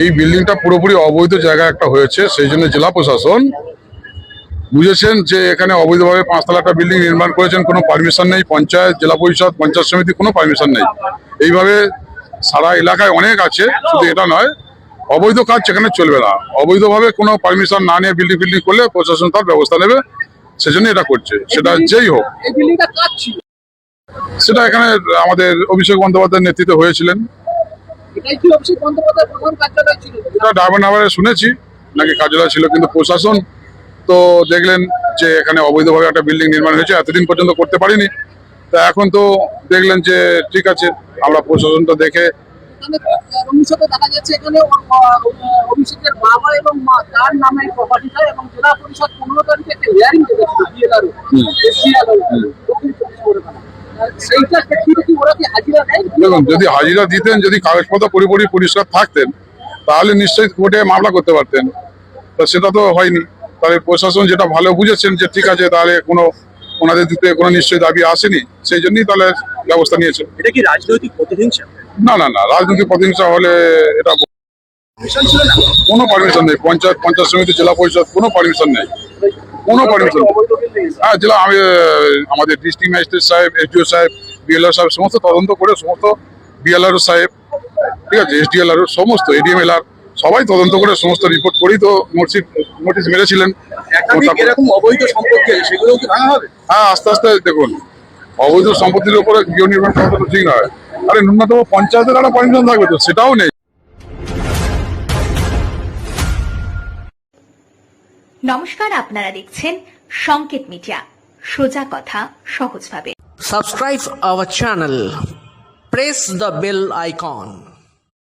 এই বিল্ডিংটা পুরোপুরি অবৈধ জায়গা একটা হয়েছে, সেই জন্য জেলা প্রশাসন বুঝেছেন যে এখানে অবৈধভাবে 5 তলা একটা বিল্ডিং নির্মাণ করেছেন, কোনো পারমিশন নেই, পঞ্চায়েত, জেলা পরিষদ, পঞ্চায়েত সমিতি কোনো পারমিশন নেই। এইভাবে সারা এলাকায় অনেক আছে, শুধু এটা নয়, অবৈধ কাজ সেখানে চলবে না। অবৈধভাবে কোনো পারমিশন না নিয়ে বিল্ডিং করলে প্রশাসন তার ব্যবস্থা নেবে, সেজন্য এটা করছে। সেটা যেই হোক, সেটা এখানে আমাদের অভিষেক বন্দ্যোপাধ্যায়ের নেতৃত্বে হয়েছিলেন। এটা ডায়মন্ড হারবারে শুনেছি নাকি কার্যালয় ছিল, কিন্তু প্রশাসন তো দেখলেন যে এখানে অবৈধভাবে একটা বিল্ডিং নির্মাণ হয়েছে, এতদিন পর্যন্ত করতে পারিনি। তা এখন তো দেখলেন যে ঠিক আছে, আমরা প্রশাসনটা দেখে দেখা যাচ্ছে এখানে অভিষেকের বাবা এবং মা তার নামে প্রপার্টিটা, এবং জেলা পরিষদ 15 তারিখে একটা হিয়ারিং ডেকেছিল সেইটা কি ওরা কি হাজিরা দেয়? দেখুন, যদি হাজিরা দিতেন, যদি কাগজপত্র পুরোপুরি পরিষ্কার থাকতেন, তাহলে নিশ্চয়ই কোর্টে মামলা করতে পারতেন। তা সেটা তো হয়নি। তাহলে প্রশাসন যেটা ভালো বুঝেছেন যে ঠিক আছে, তাহলে কোনো ওনাদের দিতে কোনো নিশ্চয়ই দাবি আসেনি, সেই জন্যই তাহলে ব্যবস্থা নিয়েছেন। এটা কি রাজনৈতিক প্রতিহিংসা? না, রাজনৈতিক প্রতিহিংসা হলে এটা কোনো পারমিশন নেই। পঞ্চায়েত সমিতি, জেলা পরিষদ কোনো পারমিশন নেই, কোনো পারমিশন নেই। হ্যাঁ, আমাদের ডিস্ট্রিক্ট ম্যাজিস্ট্রেট সাহেব, এসডিও সাহেব, বিএলআর সাহেব সমস্ত তদন্ত করে, সমস্ত বিএলআর সাহেব, ঠিক আছে, এসডিএলআর সমস্ত এডিএমএলআর সবাই তদন্ত করে সমস্ত রিপোর্ট করেই তো নোটিশ মেরেছিলেন। এরকম অবৈধ সম্পত্তি সেগুলো কি ভাঙা হবে? হ্যাঁ, আস্তে আস্তে দেখুন, অবৈধ সম্পত্তির উপরে গৃহ নির্মাণ করা তো ঠিক নয়। আরে ন্যূনতম পঞ্চায়েতের একটা পারমিশন থাকবে, তো সেটাও নেই। নমস্কার, আপনারা দেখছেন সংকেত মিডিয়া, সোজা কথা সহজভাবে। Subscribe our channel. Press the bell icon.